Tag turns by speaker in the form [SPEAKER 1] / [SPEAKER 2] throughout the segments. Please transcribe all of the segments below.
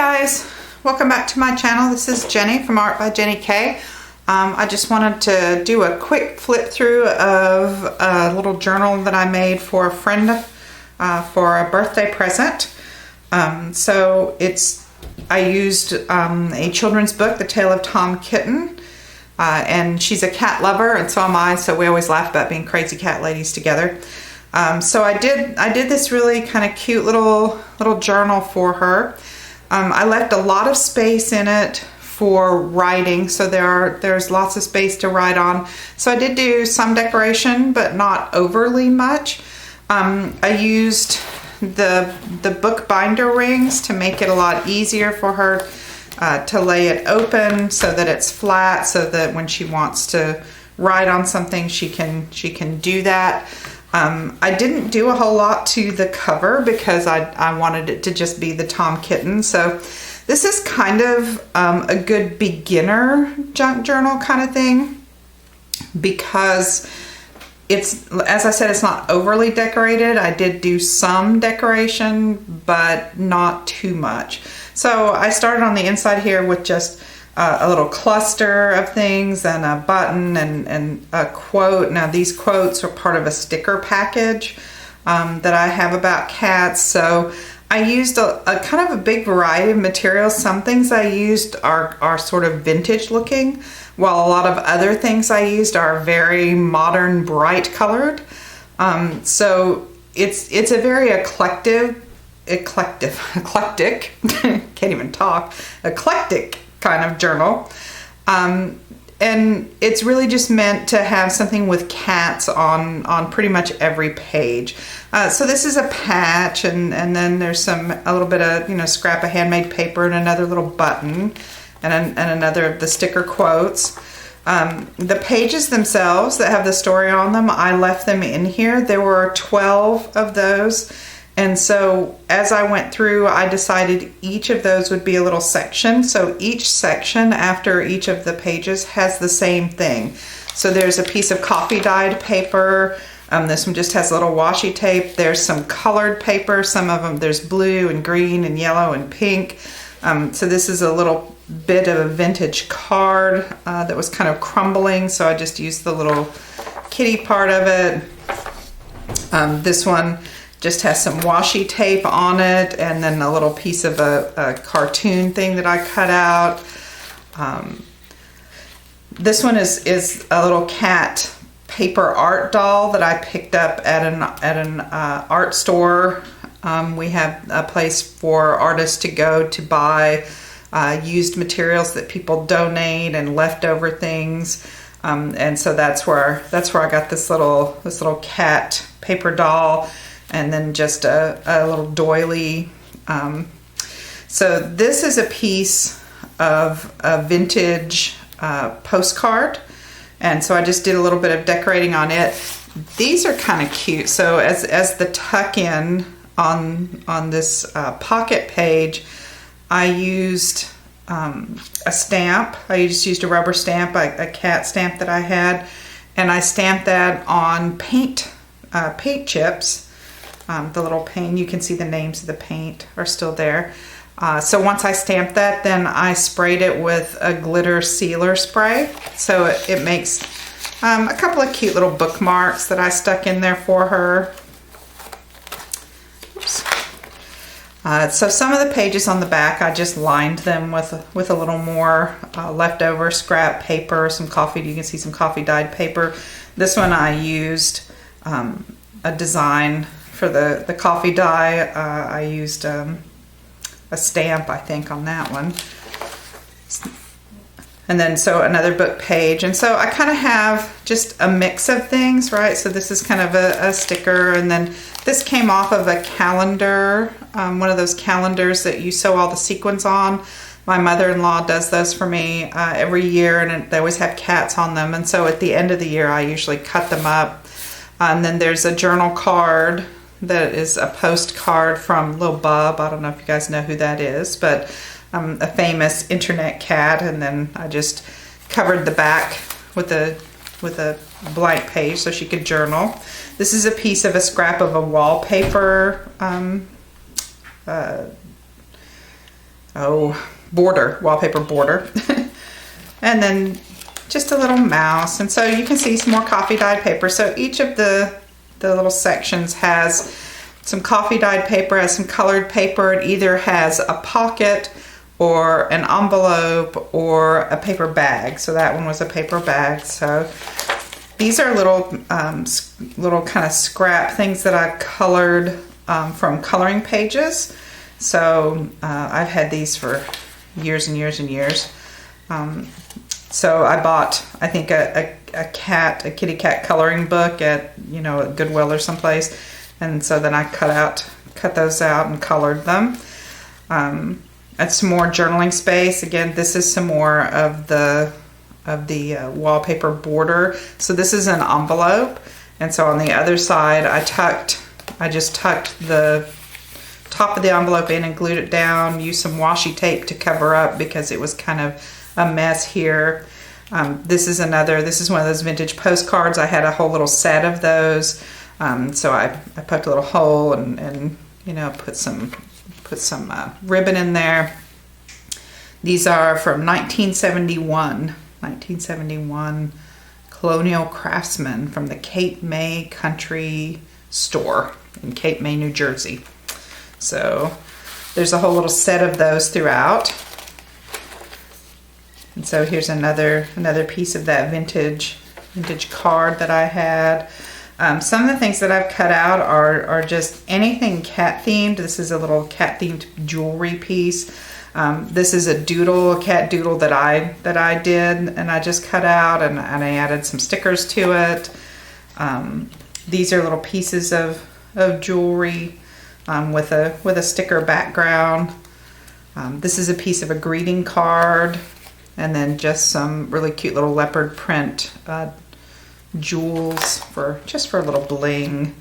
[SPEAKER 1] guys, welcome back to my channel. This is Jenny from Art by Jenny K. I just wanted to do a quick flip through of a little journal that I made for a friend for a birthday present. I used a children's book, The Tale of Tom Kitten, and she's a cat lover and so am I, so we always laugh about being crazy cat ladies together. So I did this really kind of cute little journal for her. I left a lot of space in it for writing, so there's lots of space to write on. So I did do some decoration, but not overly much. I used the book binder rings to make it a lot easier for her to lay it open so that it's flat, so that when she wants to write on something, she can do that. I didn't do a whole lot to the cover because I wanted it to just be the Tom Kitten. So this is kind of a good beginner junk journal kind of thing because it's, as I said, it's not overly decorated. I did do some decoration, but not too much. So I started on the inside here with just a little cluster of things and a button and a quote. Now these quotes are part of a sticker package that I have about cats. So I used a kind of a big variety of materials. Some things I used are sort of vintage looking, while a lot of other things I used are very modern, bright colored. So it's a very eclectic, can't even talk, eclectic kind of journal. And it's really just meant to have something with cats on pretty much every page. So this is a patch, and then there's a little bit of, scrap of handmade paper and another little button and another of the sticker quotes. The pages themselves that have the story on them, I left them in here. There were 12 of those. And so as I went through, I decided each of those would be a little section. So each section after each of the pages has the same thing. So there's a piece of coffee dyed paper. This one just has a little washi tape. There's some colored paper. Some of them, there's blue and green and yellow and pink. So this is a little bit of a vintage card that was kind of crumbling. So I just used the little kitty part of it. This one just has some washi tape on it, and then a little piece of a cartoon thing that I cut out. This one is a little cat paper art doll that I picked up at an art store. We have a place for artists to go to buy used materials that people donate and leftover things. And so that's where I got this little cat paper doll. And then just a little doily. So this is a piece of a vintage postcard. And so I just did a little bit of decorating on it. These are kind of cute. So as the tuck-in on this pocket page, I used a stamp. I just used a rubber stamp, a cat stamp that I had. And I stamped that on paint chips. The little paint, you can see the names of the paint are still there. So once I stamped that, then I sprayed it with a glitter sealer spray. So it makes a couple of cute little bookmarks that I stuck in there for her. Oops. So some of the pages on the back, I just lined them with a little more leftover scrap paper, some coffee, you can see some coffee dyed paper. This one I used a design for the coffee dye. I used a stamp, I think, on that one. And then so another book page. And so I kind of have just a mix of things, right? So this is kind of a sticker, and then this came off of a calendar, one of those calendars that you sew all the sequins on. My mother-in-law does those for me every year, and they always have cats on them. And so at the end of the year, I usually cut them up. And then there's a journal card that is a postcard from Lil Bub. I don't know if you guys know who that is, but a famous internet cat. And then I just covered the back with a blank page so she could journal. This is a piece of a scrap of a wallpaper border, wallpaper border. And then just a little mouse. And so you can see some more coffee dyed paper. So each of the little sections has some coffee dyed paper, has some colored paper. It either has a pocket or an envelope or a paper bag. So that one was a paper bag. So these are little kind of scrap things that I colored from coloring pages. So I've had these for years and years and years. So I bought, I think, a kitty cat coloring book at, at Goodwill or someplace. And so then I cut those out and colored them. That's some more journaling space. Again, this is some more of the wallpaper border. So this is an envelope. And so on the other side, I just tucked the top of the envelope in and glued it down, used some washi tape to cover up because it was kind of a mess here. This is one of those vintage postcards. I had a whole little set of those. So I poked a little hole and put some ribbon in there. These are from 1971 Colonial Craftsman from the Cape May Country Store in Cape May, New Jersey. So there's a whole little set of those throughout. And so here's another piece of that vintage card that I had. Some of the things that I've cut out are just anything cat themed. This is a little cat themed jewelry piece. This is a cat doodle that I did, and I just cut out and I added some stickers to it. These are little pieces of jewelry with a sticker background. This is a piece of a greeting card, and then just some really cute little leopard print jewels for a little bling.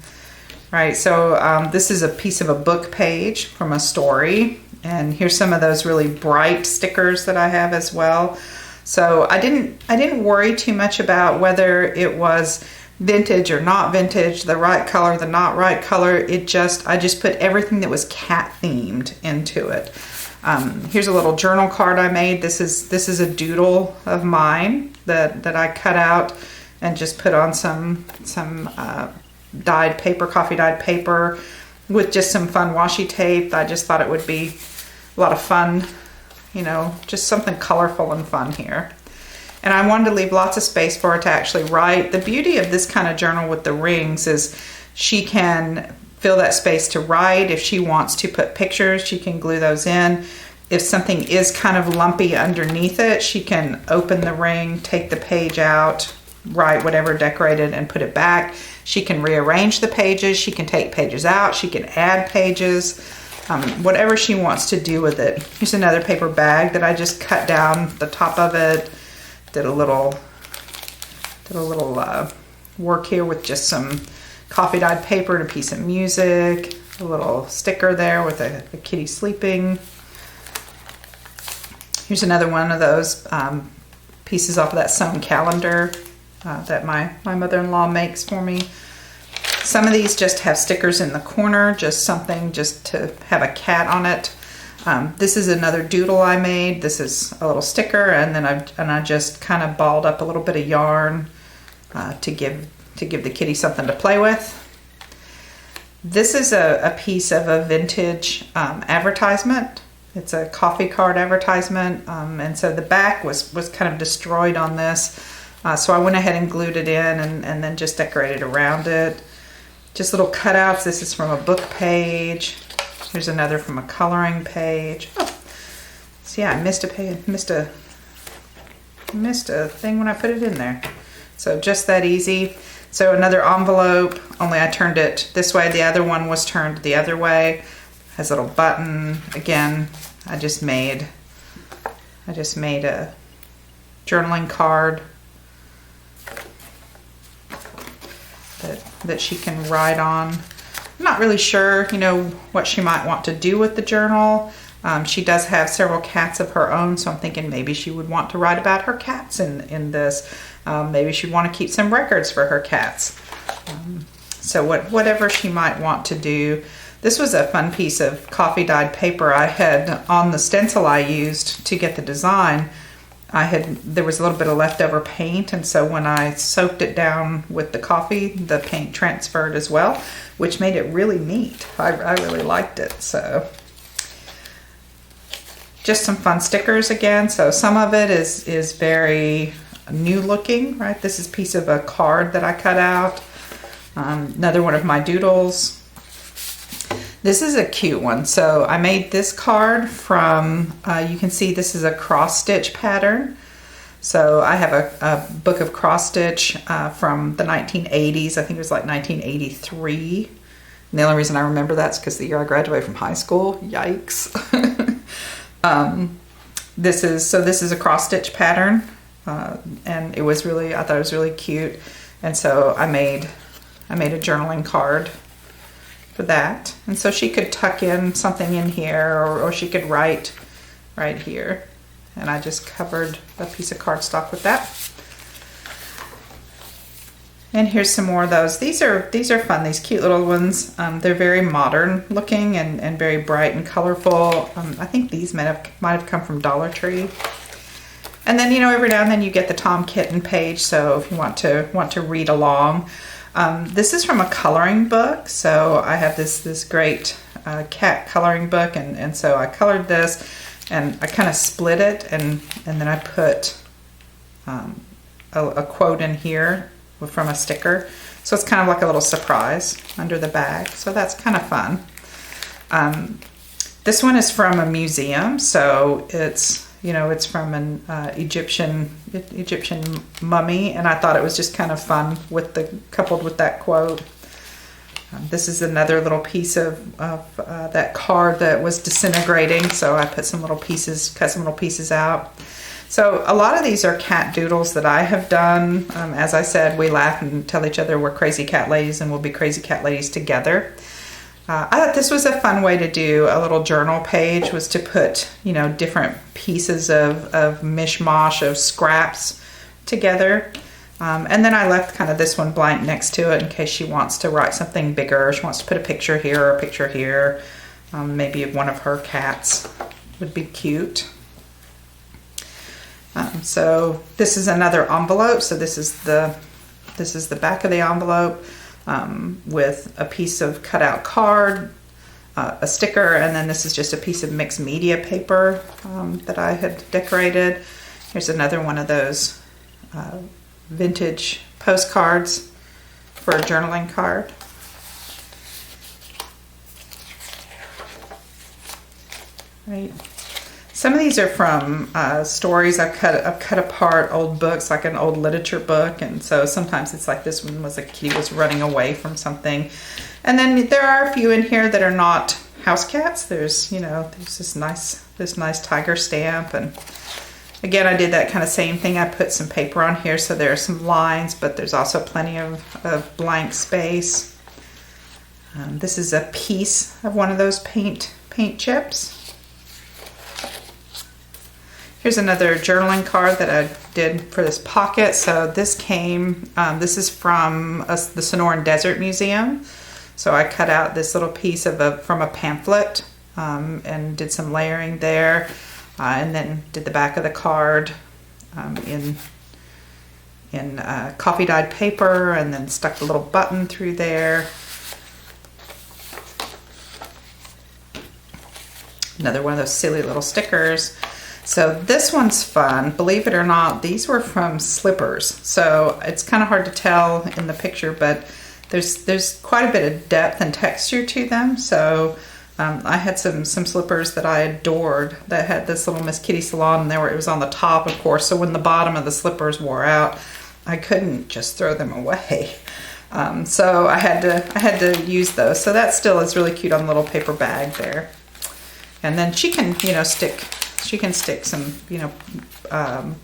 [SPEAKER 1] Right, so this is a piece of a book page from a story, and here's some of those really bright stickers that I have as well. So I didn't worry too much about whether it was vintage or not vintage, the right color, the not right color. I just put everything that was cat themed into it. Here's a little journal card I made. This is a doodle of mine that I cut out and just put on some dyed paper, coffee dyed paper, with just some fun washi tape. I just thought it would be a lot of fun, just something colorful and fun here. And I wanted to leave lots of space for her to actually write. The beauty of this kind of journal with the rings is she can fill that space to write. If she wants to put pictures, she can glue those in. If something is kind of lumpy underneath it, she can open the ring, take the page out, write whatever, decorate it, and put it back. She can rearrange the pages. She can take pages out. She can add pages, whatever she wants to do with it. Here's another paper bag that I just cut down the top of it. Did a little work here with just some coffee dyed paper and a piece of music. A little sticker there with a kitty sleeping. Here's another one of those pieces off of that sewn calendar that my mother-in-law makes for me. Some of these just have stickers in the corner, just something just to have a cat on it. This is another doodle I made. This is a little sticker, and then I just kind of balled up a little bit of yarn to give the kitty something to play with. This is a piece of a vintage advertisement. It's a coffee card advertisement, and so the back was kind of destroyed on this. So I went ahead and glued it in and then just decorated around it. Just little cutouts. This is from a book page. Here's another from a coloring page. Oh, so yeah, I missed a thing when I put it in there. So just that easy. So another envelope, only I turned it this way. The other one was turned the other way. Has a little button. Again, I just made a journaling card that she can write on. I'm not really sure, what she might want to do with the journal. She does have several cats of her own, so I'm thinking maybe she would want to write about her cats in this. Maybe she'd want to keep some records for her cats. So whatever she might want to do. This was a fun piece of coffee dyed paper I had on the stencil I used to get the design. There was a little bit of leftover paint, and so when I soaked it down with the coffee, the paint transferred as well, which made it really neat. I really liked it. So just some fun stickers again. So some of it is very new looking, right? This is a piece of a card that I cut out. Another one of my doodles. This is a cute one. So I made this card from, you can see this is a cross stitch pattern. So I have a book of cross stitch from the 1980s. I think it was like 1983. And the only reason I remember that's because the year I graduated from high school. Yikes. This is a cross stitch pattern. And it was really, I thought it was really cute. And so I made a journaling card for that. And so she could tuck in something in here, or she could write right here. And I just covered a piece of cardstock with that. And here's some more of those. These are fun, these cute little ones. They're very modern looking and very bright and colorful. I think these might have come from Dollar Tree. And then, you know, every now and then you get the Tom Kitten page, so if you want to read along. This is from a coloring book, so I have this great cat coloring book, and so I colored this, and I kind of split it, and then I put a quote in here from a sticker, so it's kind of like a little surprise under the bag, so that's kind of fun. This one is from a museum, so it's from an Egyptian mummy, and I thought it was just kind of fun coupled with that quote. This is another little piece of that card that was disintegrating, so I cut some little pieces out. So a lot of these are cat doodles that I have done. As I said, we laugh and tell each other we're crazy cat ladies, and we'll be crazy cat ladies together. I thought this was a fun way to do a little journal page, was to put, different pieces of mishmash of scraps together. And then I left kind of this one blank next to it in case she wants to write something bigger. She wants to put a picture here or a picture here. Maybe one of her cats would be cute. So this is another envelope. So this is the back of the envelope. With a piece of cutout card, a sticker, and then this is just a piece of mixed media paper that I had decorated. Here's another one of those vintage postcards for a journaling card. Right. Some of these are from stories I've cut apart old books, like an old literature book, and so sometimes it's like this one was a kitty was running away from something. And then there are a few in here that are not house cats. There's this nice tiger stamp, and again I did that kind of same thing. I put some paper on here so there are some lines, but there's also plenty of blank space. This is a piece of one of those paint chips. Here's another journaling card that I did for this pocket. So this this is from the Sonoran Desert Museum. So I cut out this little piece from a pamphlet and did some layering there, and then did the back of the card in coffee dyed paper, and then stuck the little button through there. Another one of those silly little stickers. So this one's fun. Believe it or not, these were from slippers. So it's kind of hard to tell in the picture, but there's quite a bit of depth and texture to them. So I had some slippers that I adored that had this little Miss Kitty salon, and it was on the top, of course. So when the bottom of the slippers wore out, I couldn't just throw them away. So I had to use those. So that still is really cute on the little paper bag there. And then she can, stick some, a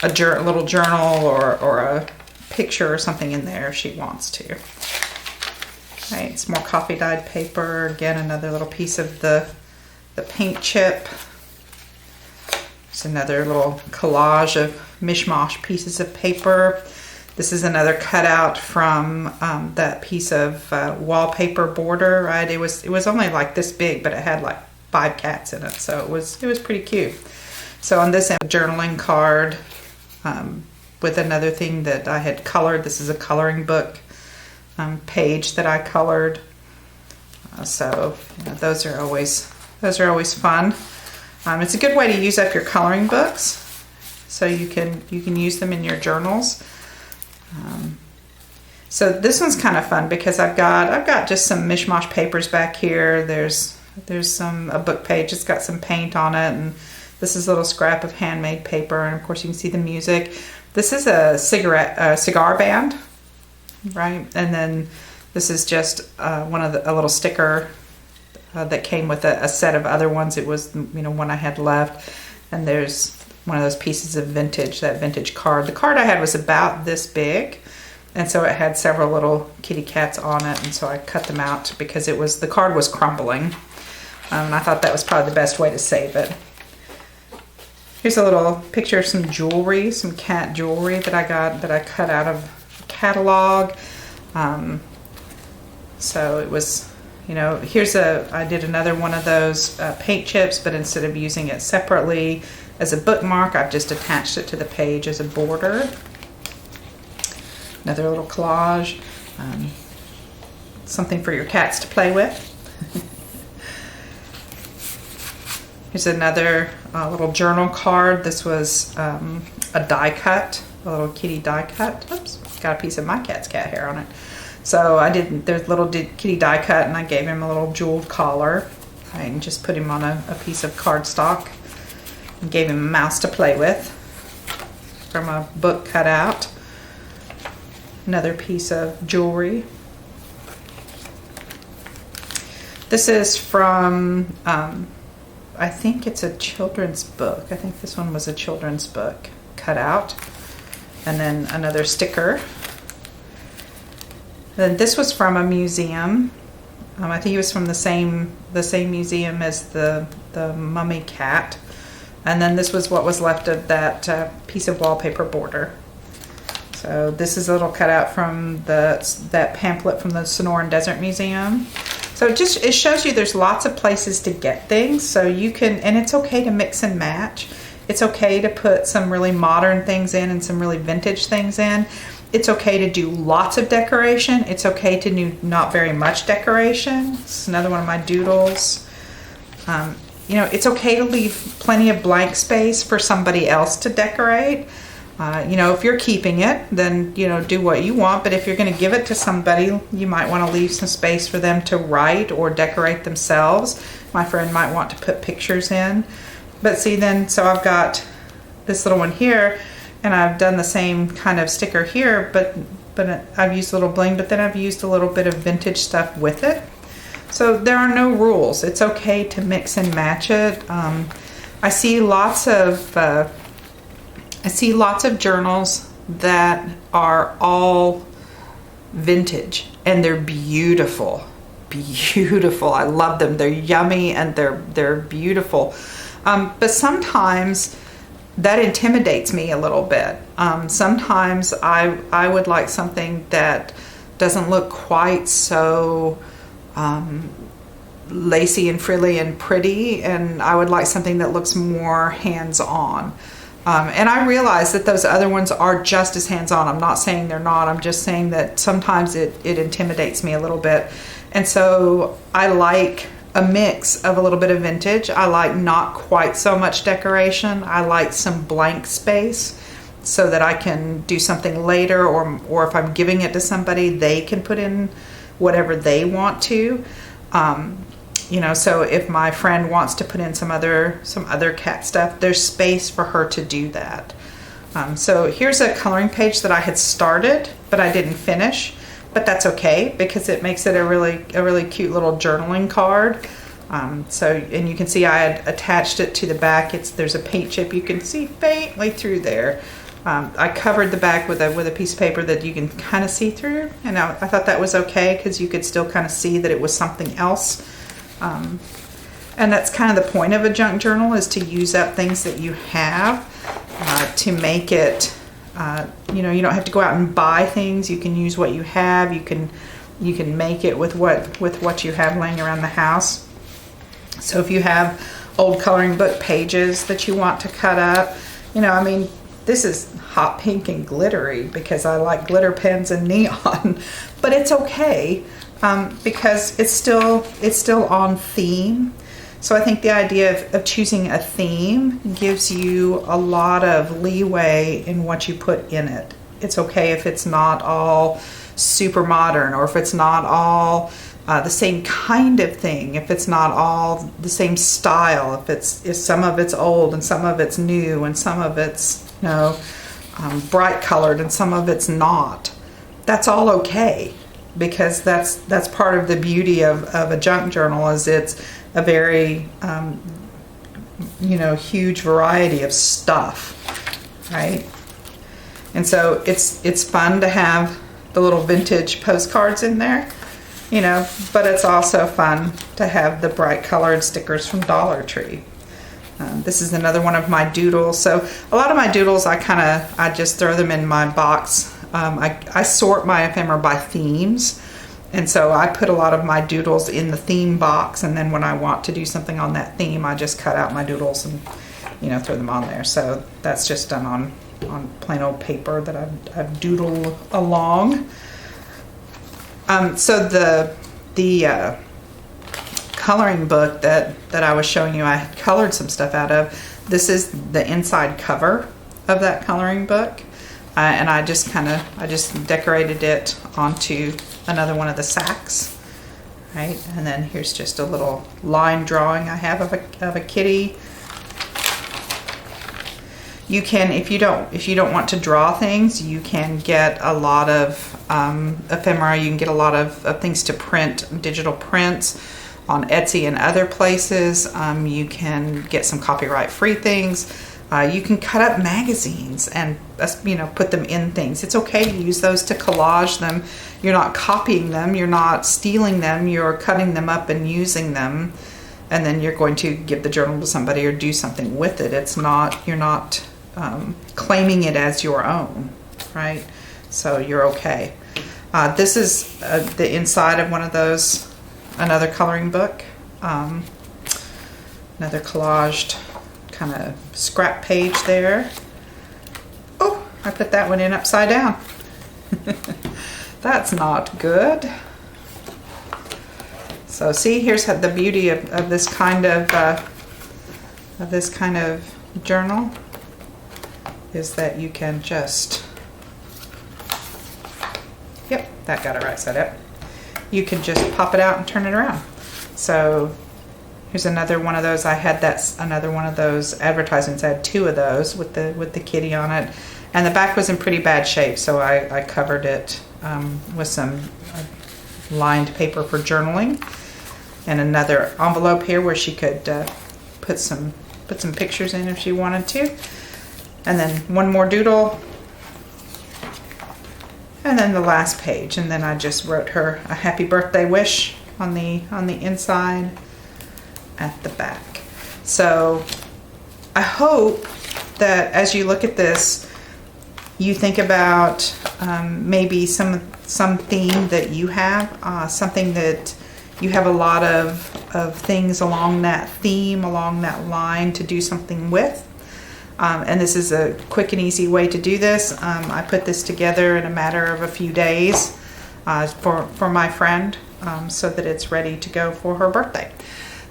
[SPEAKER 1] little journal or a picture or something in there if she wants to. Right, it's more coffee dyed paper. Again, another little piece of the paint chip. It's another little collage of mishmash pieces of paper. This is another cutout from that piece of wallpaper border, right? It was only like this big, but it had like 5 cats in it, so it was pretty cute. So on this end, a journaling card with another thing that I had colored. This is a coloring book page that I colored. So you know, those are always fun. It's a good way to use up your coloring books, so you can use them in your journals. So this one's kind of fun because I've got just some mishmash papers back here. There's a book page. It's got some paint on it, and this is a little scrap of handmade paper, and of course you can see the music. This is a cigar band, right? And then this is just a little sticker that came with a set of other ones. It was, you know, one I had left, and there's one of those pieces of that vintage card. The card I had was about this big, and so it had several little kitty cats on it, and so I cut them out because the card was crumbling, and I thought that was probably the best way to save it. Here's a little picture of some jewelry, some cat jewelry that I cut out of a catalog. So it was, you know, I did another one of those paint chips, but instead of using it separately as a bookmark, I've just attached it to the page as a border. Another little collage, something for your cats to play with. Here's another little journal card. This was a die cut, a little kitty die cut. Oops, got a piece of my cat's cat hair on it. So there's little kitty die cut, and I gave him a little jeweled collar. I just put him on a piece of cardstock and gave him a mouse to play with from a book cutout. Another piece of jewelry. This is from, I think it's a children's book. I think this one was a children's book cut out. And then another sticker. Then this was from a museum. I think it was from the same museum as the mummy cat. And then this was what was left of that piece of wallpaper border. So this is a little cutout from that pamphlet from the Sonoran Desert Museum. So it shows you there's lots of places to get things. So you can, and it's okay to mix and match. It's okay to put some really modern things in and some really vintage things in. It's okay to do lots of decoration. It's okay to do not very much decoration. It's another one of my doodles. You know, it's okay to leave plenty of blank space for somebody else to decorate. You know, if you're keeping it, then, you know, do what you want. But if you're going to give it to somebody, you might want to leave some space for them to write or decorate themselves. My friend might want to put pictures in. But see, then, so I've got this little one here, and I've done the same kind of sticker here, but I've used a little bling, but then I've used a little bit of vintage stuff with it. So there are no rules. It's okay to mix and match it. I see lots of journals that are all vintage, and they're beautiful. Beautiful. I love them. They're yummy and they're beautiful. But sometimes that intimidates me a little bit. Sometimes I would like something that doesn't look quite so lacy and frilly and pretty, and I would like something that looks more hands-on. And I realize that those other ones are just as hands-on. I'm not saying they're not. I'm just saying that sometimes it intimidates me a little bit. And so I like a mix of a little bit of vintage. I like not quite so much decoration. I like some blank space so that I can do something later, or if I'm giving it to somebody, they can put in whatever they want to. You know, so if my friend wants to put in some other cat stuff, there's space for her to do that. So here's a coloring page that I had started, but I didn't finish. But that's okay, because it makes it a really cute little journaling card. And you can see I had attached it to the back. There's a paint chip you can see faintly through there. I covered the back with a piece of paper that you can kind of see through, and I thought that was okay because you could still kind of see that it was something else. And that's kind of the point of a junk journal, is to use up things that you have to make it You know, you don't have to go out and buy things. You can use what you have. You can make it with what you have laying around the house. So if you have old coloring book pages that you want to cut up, you know, I mean, this is hot pink and glittery because I like glitter pens and neon, but it's okay because it's still on theme. So I think the idea of choosing a theme gives you a lot of leeway in what you put in it. It's okay if it's not all super modern, or if it's not all the same kind of thing, if it's not all the same style, if some of it's old and some of it's new and some of it's, you know, bright colored and some of it's not. That's all okay, because that's part of the beauty of a junk journal, is it's a very you know, huge variety of stuff, right? And so it's fun to have the little vintage postcards in there, you know, but it's also fun to have the bright colored stickers from Dollar Tree. This is another one of my doodles. So a lot of my doodles, I just throw them in my box. I sort my ephemera by themes. And so I put a lot of my doodles in the theme box, and then when I want to do something on that theme, I just cut out my doodles and, you know, throw them on there. So that's just done on plain old paper that I've doodled along. So the coloring book that I was showing you, I colored some stuff out of. This is the inside cover of that coloring book, and I just decorated it onto another one of the sacks, right? And then here's just a little line drawing I have of a kitty. You can, if you don't want to draw things, you can get a lot of ephemera. You can get a lot of things to print, digital prints on Etsy and other places. You can get some copyright-free things. You can cut up magazines and, you know, put them in things. It's okay to use those to collage them. You're not copying them. You're not stealing them. You're cutting them up and using them, and then you're going to give the journal to somebody or do something with it. It's not, you're not claiming it as your own, right? So you're okay. This is the inside of one of those, another coloring book, another collaged kind of scrap page there. Oh, I put that one in upside down. That's not good. So see, here's the beauty of this kind of journal, is that you can just, yep, that got it right side up. You can just pop it out and turn it around. So here's another one of those. I had another one of those advertisements. I had two of those with the kitty on it, and the back was in pretty bad shape, so I covered it with some lined paper for journaling, and another envelope here where she could put some pictures in if she wanted to, and then one more doodle, and then the last page, and then I just wrote her a happy birthday wish on the inside at the back. So I hope that as you look at this, you think about maybe some theme that you have, something that you have a lot of things along that theme, along that line to do something with. And this is a quick and easy way to do this. I put this together in a matter of a few days for my friend, so that it's ready to go for her birthday.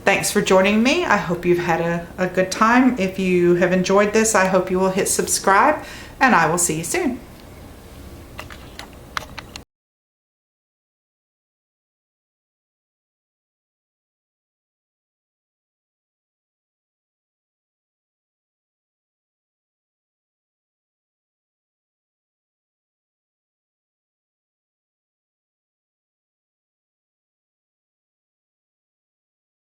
[SPEAKER 1] Thanks for joining me. I hope you've had a good time. If you have enjoyed this, I hope you will hit subscribe, and I will see you soon.